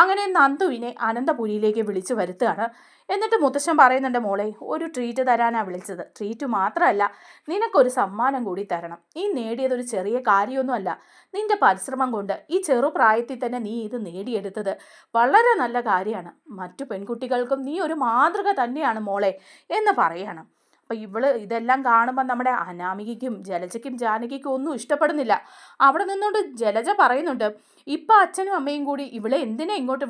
അങ്ങനെ നന്ദുവിനെ അനന്തപുരിയിലേക്ക് വിളിച്ചു വരുത്തുകയാണ്. എന്നിട്ട് മുത്തശ്ശൻ പറയുന്നുണ്ട്, മോളെ ഒരു ട്രീറ്റ് തരാനാണ് വിളിച്ചത്. ട്രീറ്റ് മാത്രമല്ല, നിനക്കൊരു സമ്മാനം കൂടി തരണം. ഈ നേടിയതൊരു ചെറിയ കാര്യമൊന്നുമല്ല. നിൻ്റെ പരിശ്രമം കൊണ്ട് ഈ ചെറുപ്രായത്തിൽ തന്നെ നീ ഇത് നേടിയെടുത്തത് വളരെ നല്ല കാര്യമാണ്. മറ്റു പെൺകുട്ടികൾക്കും നീ ഒരു മാതൃക തന്നെയാണ് മോളെ എന്ന് പറയണം. അപ്പോൾ ഇതെല്ലാം കാണുമ്പോൾ നമ്മുടെ അനാമികയ്ക്കും ജലജയ്ക്കും ജാനകിക്കും ഒന്നും ഇഷ്ടപ്പെടുന്നില്ല. അവിടെ നിന്നുകൊണ്ട് ജലജ പറയുന്നുണ്ട്, ഇപ്പം അച്ഛനും അമ്മയും കൂടി ഇവളെ എന്തിനാ ഇങ്ങോട്ട്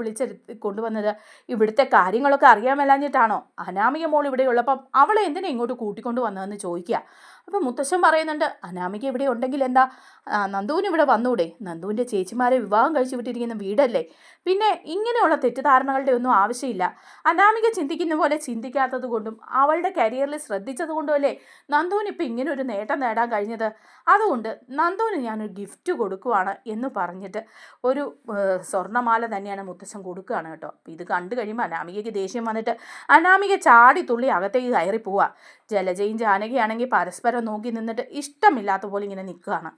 കൊണ്ടുവന്നത്? ഇവിടുത്തെ കാര്യങ്ങളൊക്കെ അറിയാൻ മേലാഞ്ഞിട്ടാണോ? അനാമിക മോൾ ഇവിടെ ഉള്ളപ്പം അവളെ എന്തിനാ ഇങ്ങോട്ട് കൂട്ടിക്കൊണ്ട് വന്നതെന്ന് ചോദിക്കുക. അപ്പം മുത്തശ്ശൻ പറയുന്നുണ്ട്, അനാമിക ഇവിടെ ഉണ്ടെങ്കിൽ എന്താ, നന്ദുവിന് ഇവിടെ വന്നൂടെ, നന്ദുവിൻ്റെ ചേച്ചിമാരെ വിവാഹം കഴിച്ചു വിട്ടിരിക്കുന്ന വീടല്ലേ, പിന്നെ ഇങ്ങനെയുള്ള തെറ്റിദ്ധാരണകളുടെ ഒന്നും ആവശ്യമില്ല. അനാമിക ചിന്തിക്കുന്ന പോലെ ചിന്തിക്കാത്തത് കൊണ്ടും അവളുടെ കരിയറിൽ ശ്രദ്ധിച്ചത് കൊണ്ടും അല്ലേ നന്ദുവിന് ഇപ്പം ഇങ്ങനെ ഒരു നേട്ടം നേടാൻ കഴിഞ്ഞത്. അതുകൊണ്ട് നന്ദുവിന് ഞാനൊരു ഗിഫ്റ്റ് കൊടുക്കുവാണ് എന്ന് പറഞ്ഞിട്ട് ഒരു സ്വർണ്ണമാല തന്നെയാണ് മുത്തശ്ശൻ കൊടുക്കുകയാണ് കേട്ടോ. അപ്പോൾ ഇത് കണ്ടു കഴിയുമ്പോൾ അനാമികയ്ക്ക് ദേഷ്യം വന്നിട്ട് അനാമിക ചാടി തുള്ളി അകത്തേക്ക് കയറി പോവുക. ജലജയും ജാനകിയാണെങ്കിൽ പരസ്പരം നോക്കി നിന്നിട്ട് ഇഷ്ടമില്ലാത്ത പോലെ ഇങ്ങനെ നിൽക്കുകയാണ്.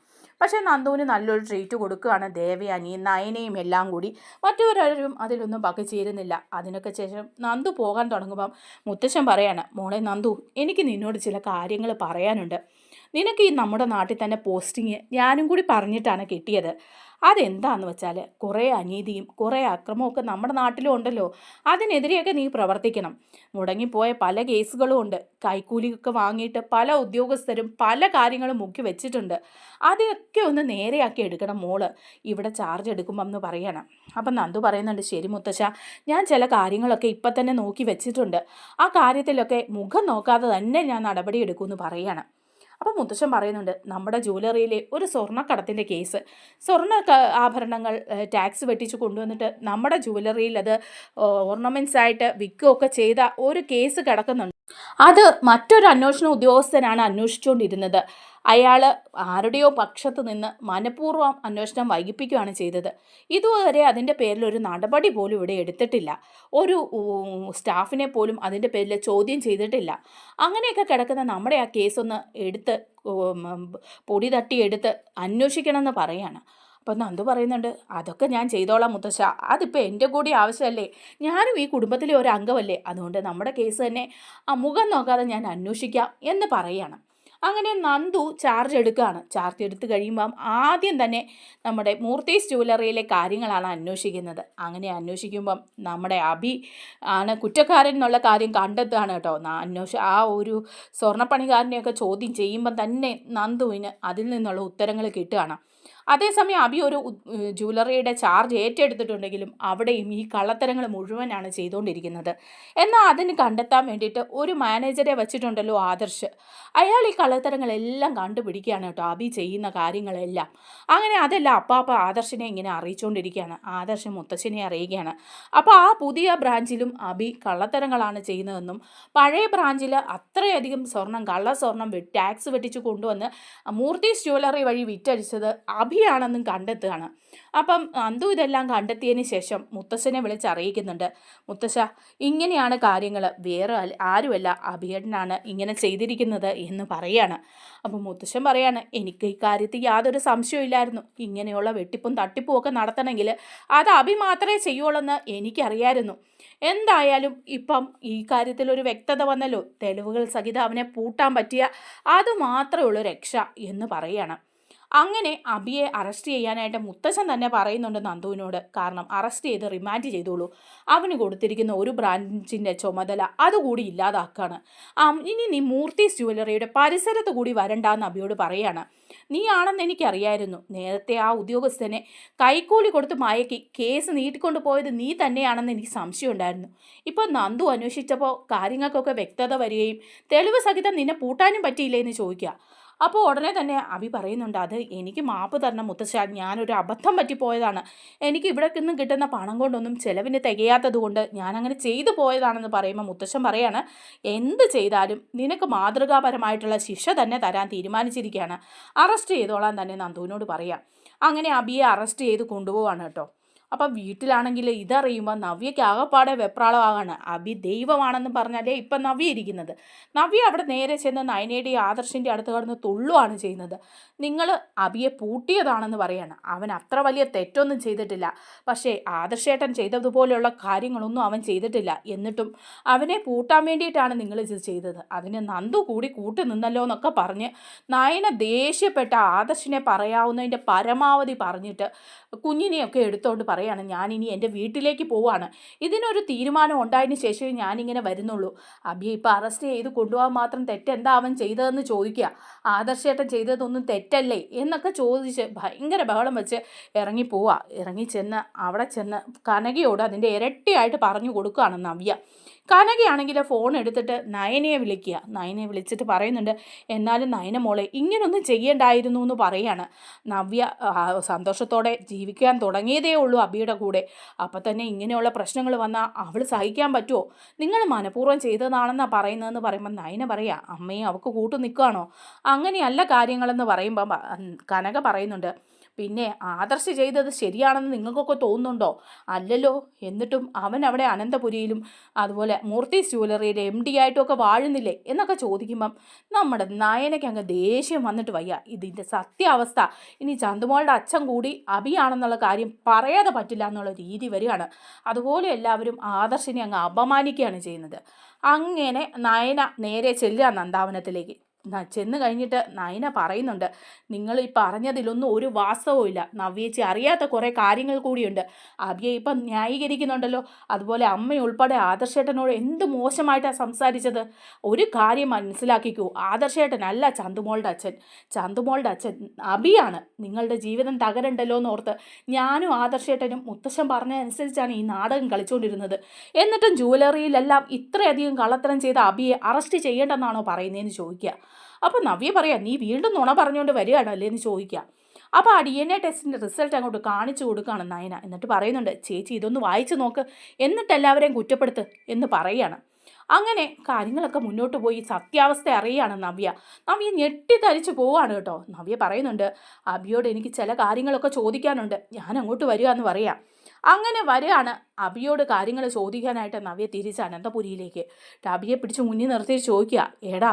പക്ഷേ നന്ദുവിന് നല്ലൊരു ട്രീറ്റ് കൊടുക്കുകയാണ്. ദേവയാനിയും നയനയും എല്ലാം കൂടി. മറ്റവരാരും അതിലൊന്നും പകച്ചേരുന്നില്ല. അതിനൊക്കെ ശേഷം നന്ദു പോകാൻ തുടങ്ങുമ്പം മുത്തശ്ശൻ പറയാണ്, മോളെ നന്ദു, എനിക്ക് നിന്നോട് ചില കാര്യങ്ങൾ പറയാനുണ്ട്. നിനക്ക് ഈ നമ്മുടെ നാട്ടിൽ തന്നെ പോസ്റ്റിങ് ഞാനും കൂടി പറഞ്ഞിട്ടാണ് കിട്ടിയത്. അതെന്താണെന്ന് വെച്ചാൽ കുറേ അനീതിയും കുറേ അക്രമമൊക്കെ നമ്മുടെ നാട്ടിലും ഉണ്ടല്ലോ. അതിനെതിരെയൊക്കെ നീ പ്രവർത്തിക്കണം. മുടങ്ങിപ്പോയ പല കേസുകളും ഉണ്ട്. കൈക്കൂലിയൊക്കെ വാങ്ങിയിട്ട് പല ഉദ്യോഗസ്ഥരും പല കാര്യങ്ങളും മുക്കി വെച്ചിട്ടുണ്ട്. അതൊക്കെ ഒന്ന് നേരെയാക്കി എടുക്കണം മോള് ഇവിടെ ചാർജ് എടുക്കുമ്പം എന്ന് പറയണം. അപ്പം നന്ദു പറയുന്നുണ്ട്, ശരി മുത്തശ്ശ, ഞാൻ ചില കാര്യങ്ങളൊക്കെ ഇപ്പം തന്നെ നോക്കി വെച്ചിട്ടുണ്ട്. ആ കാര്യത്തിലൊക്കെ മുഖം നോക്കാതെ തന്നെ ഞാൻ നടപടി എടുക്കുമെന്ന് പറയണം. അപ്പം മുത്തശ്ശൻ പറയുന്നുണ്ട്, നമ്മുടെ ജ്വല്ലറിയിലെ ഒരു സ്വർണ്ണക്കടത്തിൻ്റെ കേസ്, സ്വർണ്ണ ആഭരണങ്ങൾ ടാക്സ് വെട്ടിച്ച് കൊണ്ടുവന്നിട്ട് നമ്മുടെ ജ്വല്ലറിയിൽ അത് ഓർണമെൻറ്റ്സ് ആയിട്ട് വിൽക്കുകയൊക്കെ ചെയ്ത ഒരു കേസ് കിടക്കുന്നുണ്ട്. അത് മറ്റൊരു അന്വേഷണ ഉദ്യോഗസ്ഥനാണ് അന്വേഷിച്ചുകൊണ്ടിരുന്നത്. അയാൾ ആരുടെയോ പക്ഷത്ത് നിന്ന് മനഃപൂർവ്വം അന്വേഷണം വൈകിപ്പിക്കുകയാണ് ചെയ്തത്. ഇതുവരെ അതിൻ്റെ പേരിൽ ഒരു നടപടി പോലും ഇവിടെ എടുത്തിട്ടില്ല. ഒരു സ്റ്റാഫിനെ പോലും അതിൻ്റെ പേരിൽ ചോദ്യം ചെയ്തിട്ടില്ല. അങ്ങനെയൊക്കെ കിടക്കുന്ന നമ്മുടെ ആ കേസൊന്ന് എടുത്ത് പൊടി തട്ടിയെടുത്ത് അന്വേഷിക്കണമെന്ന് പറയാണ്. അപ്പം നന്ദു പറയുന്നുണ്ട്, അതൊക്കെ ഞാൻ ചെയ്തോളാം മുത്തശ്ശ, അതിപ്പോൾ എൻ്റെ കൂടി ആവശ്യമല്ലേ, ഞാനും ഈ കുടുംബത്തിലെ ഒരു അംഗമല്ലേ, അതുകൊണ്ട് നമ്മുടെ കേസ് തന്നെ മുഖം നോക്കാതെ ഞാൻ അന്വേഷിക്കാം എന്ന് പറയാണ്. അങ്ങനെ നന്ദു ചാർജ് എടുക്കുകയാണ്. ചാർജ് എടുത്ത് കഴിയുമ്പം ആദ്യം തന്നെ നമ്മുടെ മൂർത്തീസ് ജ്വല്ലറിയിലെ കാര്യങ്ങളാണ് അന്വേഷിക്കുന്നത്. അങ്ങനെ അന്വേഷിക്കുമ്പം നമ്മുടെ അഭി ആണ് കുറ്റക്കാരൻ എന്നുള്ള കാര്യം കണ്ടെത്തുകയാണ് കേട്ടോ. ആ ഒരു സ്വർണ്ണപ്പണിക്കാരനെയൊക്കെ ചോദ്യം ചെയ്യുമ്പം തന്നെ നന്ദുവിന് അതിൽ നിന്നുള്ള ഉത്തരങ്ങൾ കിട്ടുകയാണ്. അതേസമയം അഭി ഒരു ജ്വല്ലറിയുടെ ചാർജ് ഏറ്റെടുത്തിട്ടുണ്ടെങ്കിലും അവിടെയും ഈ കള്ളത്തരങ്ങൾ മുഴുവനാണ് ചെയ്തുകൊണ്ടിരിക്കുന്നത്. എന്നാൽ അതിന് കണ്ടെത്താൻ വേണ്ടിയിട്ട് ഒരു മാനേജറെ വച്ചിട്ടുണ്ടല്ലോ, ആദർശ്. അയാൾ ഈ കള്ളത്തരങ്ങളെല്ലാം കണ്ടുപിടിക്കുകയാണ് കേട്ടോ, അഭി ചെയ്യുന്ന കാര്യങ്ങളെല്ലാം. അങ്ങനെ അതെല്ലാം അപ്പാപ്പ ആദർശിനെ ഇങ്ങനെ അറിയിച്ചുകൊണ്ടിരിക്കുകയാണ്. ആദർശ് മുത്തശ്ശനെ അറിയുകയാണ്. അപ്പോൾ ആ പുതിയ ബ്രാഞ്ചിലും അഭി കള്ളത്തരങ്ങളാണ് ചെയ്യുന്നതെന്നും പഴയ ബ്രാഞ്ചിൽ അത്രയധികം കള്ളസ്വർണം ടാക്സ് വെട്ടിച്ച് കൊണ്ടുവന്ന് മൂർത്തീസ് ജ്വല്ലറി വഴി വിറ്റഴിച്ചത് അഭിയാണെന്നും കണ്ടെത്തുകയാണ്. അപ്പം നന്ദു ഇതെല്ലാം കണ്ടെത്തിയതിന് ശേഷം മുത്തശ്ശനെ വിളിച്ചറിയിക്കുന്നുണ്ട്, മുത്തശ്ശ, ഇങ്ങനെയാണ് കാര്യങ്ങൾ, വേറെ ആരുമല്ല അഭിയേട്ടനാണ് ഇങ്ങനെ ചെയ്തിരിക്കുന്നത് എന്ന് പറയാണ്. അപ്പം മുത്തശ്ശൻ പറയാണ്, എനിക്ക് ഈ കാര്യത്തിൽ യാതൊരു സംശയമില്ലായിരുന്നു. ഇങ്ങനെയുള്ള വെട്ടിപ്പും തട്ടിപ്പും ഒക്കെ നടത്തണമെങ്കിൽ അത് അഭി മാത്രമേ ചെയ്യുള്ളൂ എനിക്കറിയായിരുന്നു. എന്തായാലും ഇപ്പം ഈ കാര്യത്തിൽ ഒരു വ്യക്തത വന്നല്ലോ, തെളിവുകൾ സഹിതം അവനെ പൂട്ടാൻ പറ്റിയ അത് മാത്രമേ ഉള്ളൂ രക്ഷ എന്ന് പറയാണ്. അങ്ങനെ അഭിയെ അറസ്റ്റ് ചെയ്യാനായിട്ട് മുത്തശ്ശൻ തന്നെ പറയുന്നുണ്ട് നന്ദുവിനോട്. കാരണം അറസ്റ്റ് ചെയ്ത് റിമാൻഡ് ചെയ്തോളൂ, അവന് കൊടുത്തിരിക്കുന്ന ഒരു ബ്രാഞ്ചിൻ്റെ ചുമതല അതുകൂടി ഇല്ലാതാക്കുകയാണ്. ഇനി നീ മൂർത്തീസ് ജ്വല്ലറിയുടെ പരിസരത്ത് കൂടി വരണ്ടെന്ന് അഭിയോട് പറയാണ്. നീ ആണെന്ന് എനിക്കറിയായിരുന്നു. നേരത്തെ ആ ഉദ്യോഗസ്ഥനെ കൈക്കൂലി കൊടുത്ത് മയക്കി കേസ് നീട്ടിക്കൊണ്ട് പോയത് നീ തന്നെയാണെന്ന് എനിക്ക് സംശയമുണ്ടായിരുന്നു. ഇപ്പോൾ നന്ദു അന്വേഷിച്ചപ്പോൾ കാര്യങ്ങൾക്കൊക്കെ വ്യക്തത വരികയും തെളിവ് സഹിതം നിന്നെ പൂട്ടാനും പറ്റിയില്ലേ എന്ന് ചോദിക്കുക. അപ്പോൾ ഉടനെ തന്നെ അഭി പറയുന്നുണ്ട്, അത് എനിക്ക് മാപ്പ് തരണം മുത്തശ്ശ, ഞാനൊരു അബദ്ധം പറ്റിപ്പോയതാണ്. എനിക്ക് ഇവിടെ നിന്ന് കിട്ടുന്ന പണം കൊണ്ടൊന്നും ചിലവിന് തികയാത്തത് കൊണ്ട് ഞാനങ്ങനെ ചെയ്തു പോയതാണെന്ന് പറയുമ്പോൾ മുത്തശ്ശൻ പറയാണ്, എന്ത് ചെയ്താലും നിനക്ക് മാതൃകാപരമായിട്ടുള്ള ശിക്ഷ തന്നെ തരാൻ തീരുമാനിച്ചിരിക്കുകയാണ്, അറസ്റ്റ് ചെയ്തോളാൻ തന്നെ നന്ദുവിനോട് പറയാം. അങ്ങനെ അഭിയെ അറസ്റ്റ് ചെയ്ത് കൊണ്ടുപോവാണ് കേട്ടോ. അപ്പം വീട്ടിലാണെങ്കിൽ ഇതറിയുമ്പോൾ നവ്യയ്ക്ക് ആകെപ്പാടെ വെപ്രാളമാകാണ്. അഭി ദൈവമാണെന്ന് പറഞ്ഞാലേ ഇപ്പം നവ്യ ഇരിക്കുന്നത്. നവ്യ അവിടെ നേരെ ചെന്ന് നയനയുടെയും ആദർശിൻ്റെ അടുത്ത് കടന്ന് തുള്ളുവാണ് ചെയ്യുന്നത്. നിങ്ങൾ അഭിയെ പൂട്ടിയതാണെന്ന് പറയാണ്. അവൻ അത്ര വലിയ തെറ്റൊന്നും ചെയ്തിട്ടില്ല, പക്ഷേ ആദർശേട്ടൻ ചെയ്തതുപോലെയുള്ള കാര്യങ്ങളൊന്നും അവൻ ചെയ്തിട്ടില്ല. എന്നിട്ടും അവനെ പൂട്ടാൻ വേണ്ടിയിട്ടാണ് നിങ്ങളിത് ചെയ്തത്. അതിന് നന്ദു കൂടി കൂട്ടി നിന്നല്ലോ എന്നൊക്കെ പറഞ്ഞ് നയന ദേഷ്യപ്പെട്ട ആദർശിനെ പറയാവുന്നതിൻ്റെ പരമാവധി പറഞ്ഞിട്ട് കുഞ്ഞിനെയൊക്കെ എടുത്തുകൊണ്ട് പറയാണ്, ഞാനിനി എൻ്റെ വീട്ടിലേക്ക് പോവാണ്. ഇതിനൊരു തീരുമാനം ഉണ്ടായതിന് ശേഷമേ ഞാനിങ്ങനെ വരുന്നുള്ളൂ. അഭിയെ ഇപ്പോൾ അറസ്റ്റ് ചെയ്ത് കൊണ്ടുപോകാൻ മാത്രം തെറ്റെന്താ അവൻ ചെയ്തതെന്ന് ചോദിക്കുക. ആദർശേട്ടൻ ചെയ്തതൊന്നും തെറ്റല്ലേ എന്നൊക്കെ ചോദിച്ച് ഭയങ്കര ബഹളം വെച്ച് ഇറങ്ങിപ്പോവുക. ഇറങ്ങിച്ചെന്ന് അവിടെ ചെന്ന് കനകയോട് അതിൻ്റെ ഇരട്ടിയായിട്ട് പറഞ്ഞു കൊടുക്കുകയാണ് നവ്യ. കനകയാണെങ്കിൽ ഫോൺ എടുത്തിട്ട് നയനയെ വിളിക്കുക. നയനയെ വിളിച്ചിട്ട് പറയുന്നുണ്ട്, എന്നാലും നയന മോളെ ഇങ്ങനൊന്നും ചെയ്യേണ്ടായിരുന്നു എന്ന് പറയാണ്. നവ്യ സന്തോഷത്തോടെ ജീവിക്കാൻ തുടങ്ങിയതേ ഉള്ളൂ അബിയുടെ കൂടെ. അപ്പം തന്നെ ഇങ്ങനെയുള്ള പ്രശ്നങ്ങൾ വന്നാൽ അവൾ സഹിക്കാൻ പറ്റുമോ? നിങ്ങൾ മനഃപൂർവ്വം ചെയ്തതാണെന്നാണ് പറയുന്നതെന്ന് പറയുമ്പോൾ നയന പറയാ, അമ്മയെ അവൾക്ക് കൂട്ടു നിൽക്കുകയാണോ? അങ്ങനെയല്ല കാര്യങ്ങളെന്ന് പറയുമ്പം കനക പറയുന്നുണ്ട്, പിന്നെ ആദർശ് ചെയ്തത് ശരിയാണെന്ന് നിങ്ങൾക്കൊക്കെ തോന്നുന്നുണ്ടോ? അല്ലല്ലോ. എന്നിട്ടും അവൻ അവിടെ അനന്തപുരിയിലും അതുപോലെ മൂർത്തീസ് ജ്വല്ലറിയുടെ MD ആയിട്ടുമൊക്കെ വാഴുന്നില്ലേ എന്നൊക്കെ ചോദിക്കുമ്പം നമ്മുടെ നയനയ്ക്ക് അങ്ങ് ദേഷ്യം വന്നിട്ട് വയ്യ. ഇതിൻ്റെ സത്യാവസ്ഥ ഇനി ചന്തുമോളുടെ അച്ഛൻ കൂടി അബിയാണെന്നുള്ള കാര്യം പറയാതെ പറ്റില്ല എന്നുള്ള രീതി വരികയാണ്. അതുപോലെ എല്ലാവരും ആദർശിനെ അങ്ങ് അപമാനിക്കുകയാണ് ചെയ്യുന്നത്. അങ്ങനെ നയന നേരെ ചെല്ലുക നന്ദാവനത്തിലേക്ക്. ചെന്ന് കഴിഞ്ഞിട്ട് നയന പറയുന്നുണ്ട്, നിങ്ങൾ ഈ പറഞ്ഞതിലൊന്നും ഒരു വാസ്തവവും ഇല്ല. നവ്യേച്ചി അറിയാത്ത കുറേ കാര്യങ്ങൾ കൂടിയുണ്ട്. അബിയെ ഇപ്പം ന്യായീകരിക്കുന്നുണ്ടല്ലോ. അതുപോലെ അമ്മയുൾപ്പെടെ ആദർശേട്ടനോട് എന്ത് മോശമായിട്ടാണ് സംസാരിച്ചത്. ഒരു കാര്യം മനസ്സിലാക്കിക്കൂ, ആദർശേട്ടനല്ല ചന്തുമോളുടെ അച്ഛൻ. ചന്തുമോളുടെ അച്ഛൻ അബിയാണ്. നിങ്ങളുടെ ജീവിതം തകരണ്ടല്ലോ എന്നോർത്ത് ഞാനും ആദർശേട്ടനും മുത്തശ്ശൻ പറഞ്ഞതനുസരിച്ചാണ് ഈ നാടകം കളിച്ചുകൊണ്ടിരുന്നത്. എന്നിട്ടും ജ്വല്ലറിയിലെല്ലാം ഇത്രയധികം കള്ളത്തരം ചെയ്ത അബിയെ അറസ്റ്റ് ചെയ്യേണ്ടെന്നാണോ പറയുന്നതെന്ന് ചോദിക്കുക. അപ്പോൾ നവ്യ പറയാം, നീ വീണ്ടും നുണ പറഞ്ഞുകൊണ്ട് വരികയാണല്ലേ എന്ന് ചോദിക്കുക. അപ്പോൾ ആ DNA ടെസ്റ്റിൻ്റെ റിസൾട്ട് അങ്ങോട്ട് കാണിച്ചു കൊടുക്കുകയാണ് നയന. എന്നിട്ട് പറയുന്നുണ്ട്, ചേച്ചി ഇതൊന്ന് വായിച്ചു നോക്ക്, എന്നിട്ട് എല്ലാവരെയും കുറ്റപ്പെടുത്ത് എന്ന് പറയുകയാണ്. അങ്ങനെ കാര്യങ്ങളൊക്കെ മുന്നോട്ട് പോയി സത്യാവസ്ഥ അറിയുകയാണ് നവ്യ. നവ്യ ഞെട്ടിത്തരിച്ച് പോവുകയാണ് കേട്ടോ. നവ്യ പറയുന്നുണ്ട്, അബിയോട് എനിക്ക് ചില കാര്യങ്ങളൊക്കെ ചോദിക്കാനുണ്ട്, ഞാൻ അങ്ങോട്ട് വരിക എന്ന് പറയാം. അങ്ങനെ വരികയാണ്. അബിയോട് കാര്യങ്ങൾ ചോദിക്കാനായിട്ട് നവ്യ തിരിച്ച് അനന്തപുരിയിലേക്ക്. അബിയെ പിടിച്ച് മുന്നിൽ നിർത്തി ചോദിക്കുക, എടാ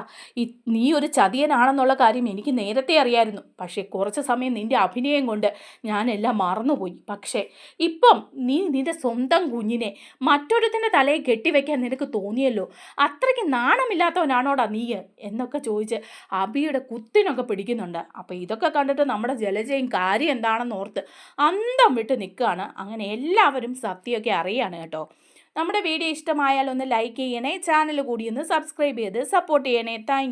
നീ ഒരു ചതിയനാണെന്നുള്ള കാര്യം എനിക്ക് നേരത്തെ അറിയായിരുന്നു. പക്ഷേ കുറച്ച് സമയം നിൻ്റെ അഭിനയം കൊണ്ട് ഞാനെല്ലാം മറന്നുപോയി. പക്ഷേ ഇപ്പം നീ നിൻ്റെ സ്വന്തം കുഞ്ഞിനെ മറ്റൊരുത്തിൻ്റെ തലയിൽ കെട്ടിവെക്കാൻ നിനക്ക് തോന്നിയല്ലോ. അത്രയ്ക്ക് നാണമില്ലാത്തവനാണോടാ നീ എന്നൊക്കെ ചോദിച്ച് അബിയുടെ കുത്തിനൊക്കെ പിടിക്കുന്നുണ്ട്. അപ്പോൾ ഇതൊക്കെ കണ്ടിട്ട് നമ്മുടെ ജലജയും കാര്യം എന്താണെന്ന് ഓർത്ത് അന്തം വിട്ട് നിൽക്കുകയാണ്. അങ്ങനെ എല്ലാവരും സത്യമൊക്കെ അറിയാണ് കേട്ടോ. നമ്മുടെ വീഡിയോ ഇഷ്ടമായാൽ ഒന്ന് ലൈക്ക് ചെയ്യണേ, ചാനൽ കൂടി ഒന്ന് സബ്സ്ക്രൈബ് ചെയ്ത് സപ്പോർട്ട് ചെയ്യണേ. താങ്ക്